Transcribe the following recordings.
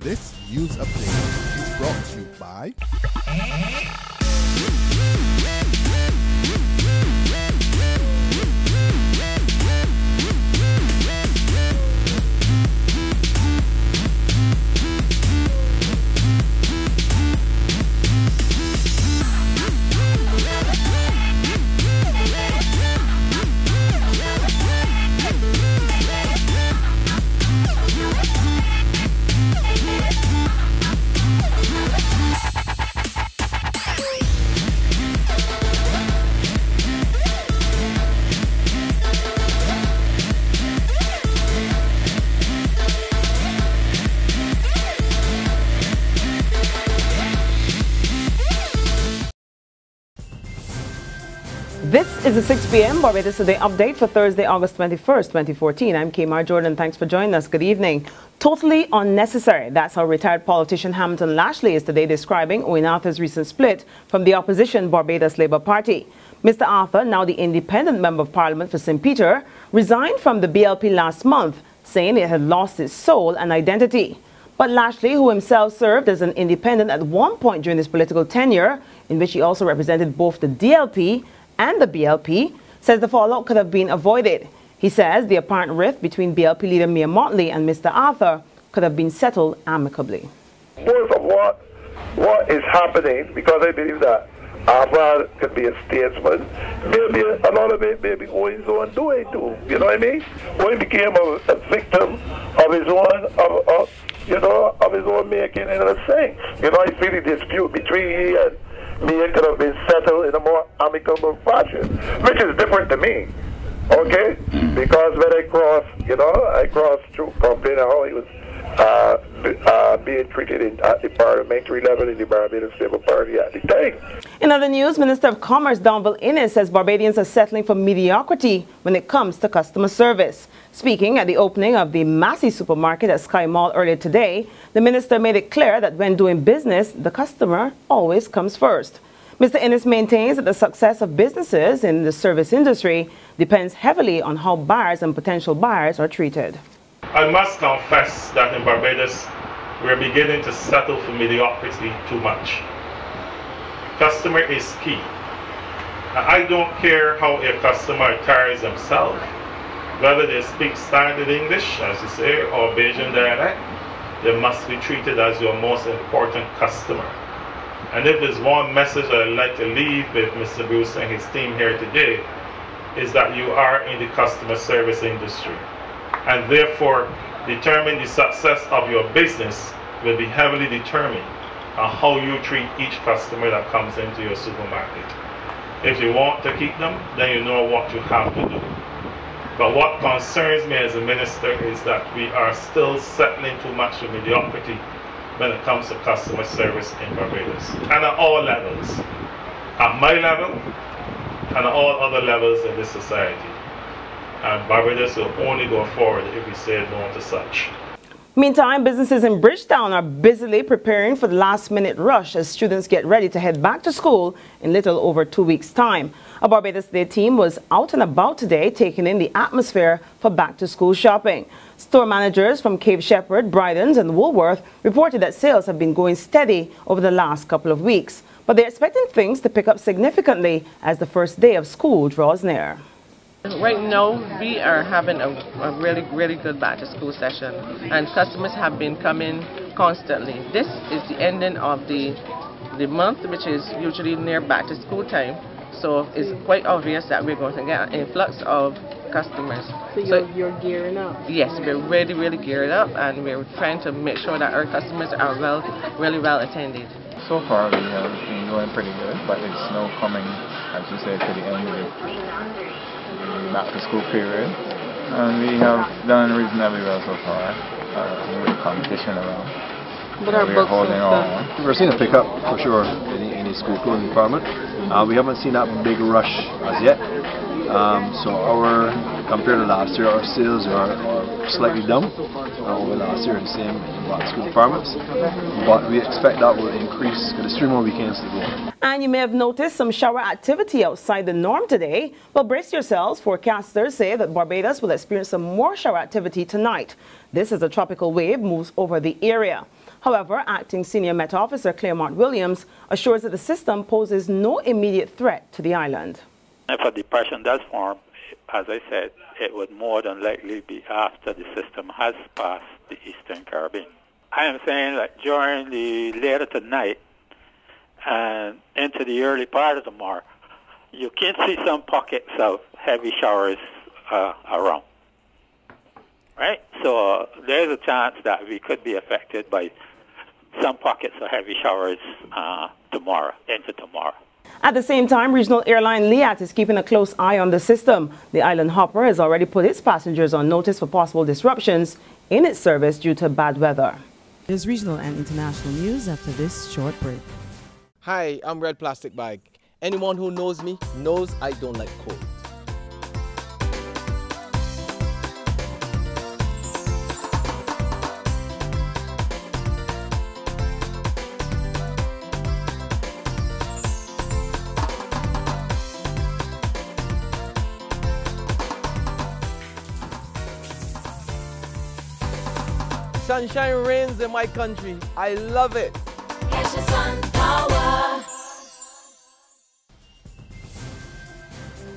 This news update is brought to you by This is the 6 p.m. Barbados Today update for Thursday, August 21st, 2014. I'm Kmar Jordan. Thanks for joining us. Good evening. Totally unnecessary. That's how retired politician Hamilton Lashley is today describing Owen Arthur's recent split from the opposition Barbados Labour Party. Mr. Arthur, now the independent member of parliament for St. Peter, resigned from the BLP last month, saying it had lost its soul and identity. But Lashley, who himself served as an independent at one point during his political tenure, in which he also represented both the DLP and the BLP, says the fallout could have been avoided. He says the apparent rift between BLP leader Mia Motley and Mr. Arthur could have been settled amicably. Most of what is happening, because I believe that Arthur could be a statesman, maybe a lot of it maybe Owen's own doing too. You know what I mean? Owen became a victim of his own, of his own making in a sense. You know, I feel the dispute between he and me could have been settled in a more amicable fashion, which is different to me, okay? Because when I crossed through complaining how he was being treated at the parliamentary level in the Barbados Labour Party at the time. In other news, Minister of Commerce Donville Inniss says Barbadians are settling for mediocrity when it comes to customer service. Speaking at the opening of the Massey supermarket at Sky Mall earlier today, the minister made it clear that when doing business, the customer always comes first. Mr. Inniss maintains that the success of businesses in the service industry depends heavily on how buyers and potential buyers are treated. I must confess that in Barbados, we're beginning to settle for mediocrity too much. Customer is key. I don't care how a customer attires themselves, whether they speak standard English, as you say, or Bajan dialect, they must be treated as your most important customer. And if there's one message I'd like to leave with Mr. Bruce and his team here today, is that you are in the customer service industry. And therefore, determine the success of your business will be heavily determined on how you treat each customer that comes into your supermarket. If you want to keep them, then you know what you have to do. But what concerns me as a minister is that we are still settling too much for mediocrity when it comes to customer service in Barbados. And at all levels. At my level, and at all other levels in this society. And Barbados will only go forward if we say no to such. Meantime, businesses in Bridgetown are busily preparing for the last-minute rush as students get ready to head back to school in little over 2 weeks' time. A Barbados Day team was out and about today, taking in the atmosphere for back-to-school shopping. Store managers from Cave Shepherd, Bridens and Woolworth reported that sales have been going steady over the last couple of weeks. But they're expecting things to pick up significantly as the first day of school draws near. Right now, we are having a really good back-to-school session, and customers have been coming constantly. This is the ending of the month, which is usually near back-to-school time, so it's quite obvious that we're going to get an influx of customers. So you're gearing up? Yes, we're really geared up, and we're trying to make sure that our customers are really well attended. So far, we have been going pretty good, but it's now coming, as you said, to the end of the back-to-school period, and we have done reasonably well so far with the competition around. But our we're holding on. We're seeing a pickup for sure in the school clothing department. We haven't seen that big rush as yet. So compared to last year, our sales are slightly down over last year, the same in the school departments. But we expect that will increase because there's 3 more weekends to go. And you may have noticed some shower activity outside the norm today. But brace yourselves, forecasters say that Barbados will experience some more shower activity tonight. This as a tropical wave moves over the area. However, Acting Senior Met Officer Claremont Williams assures that the system poses no immediate threat to the island. If a depression does form, as I said, it would more than likely be after the system has passed the Eastern Caribbean. I am saying that during the later tonight and into the early part of tomorrow, you can see some pockets of heavy showers around. Right? So there's a chance that we could be affected by some pockets of heavy showers tomorrow, into tomorrow. At the same time, regional airline Liat is keeping a close eye on the system. The island hopper has already put its passengers on notice for possible disruptions in its service due to bad weather. There's regional and international news after this short break. Hi, I'm Red Plastic Bag. Anyone who knows me knows I don't like cold. Sunshine reigns in my country. I love it.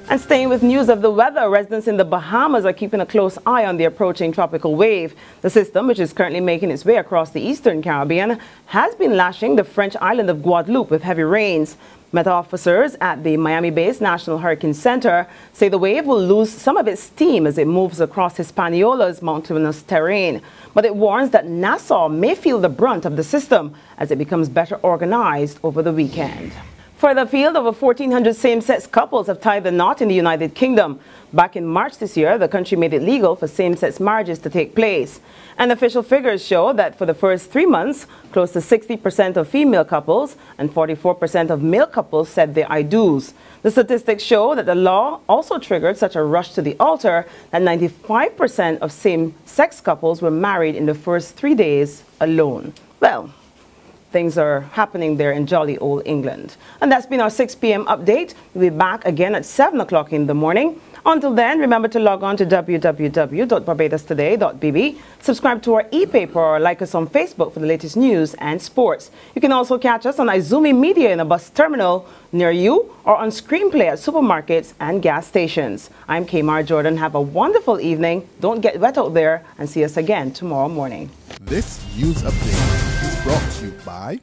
And staying with news of the weather, residents in the Bahamas are keeping a close eye on the approaching tropical wave. The system, which is currently making its way across the Eastern Caribbean, has been lashing the French island of Guadeloupe with heavy rains. Met officers at the Miami-based National Hurricane Center say the wave will lose some of its steam as it moves across Hispaniola's mountainous terrain. But it warns that Nassau may feel the brunt of the system as it becomes better organized over the weekend. Further afield, over 1,400 same-sex couples have tied the knot in the United Kingdom. Back in March this year, the country made it legal for same-sex marriages to take place. And official figures show that for the first 3 months, close to 60% of female couples and 44% of male couples said their I do's. The statistics show that the law also triggered such a rush to the altar that 95% of same-sex couples were married in the first 3 days alone. Well, things are happening there in jolly old England. And that's been our 6 p.m. update. We'll be back again at 7 o'clock in the morning. Until then, remember to log on to www.barbadostoday.bb, subscribe to our e-paper or like us on Facebook for the latest news and sports. You can also catch us on Izumi Media in a bus terminal near you or on Screenplay at supermarkets and gas stations. I'm Kamar Jordan. Have a wonderful evening. Don't get wet out there and see us again tomorrow morning. This news update is brought to you by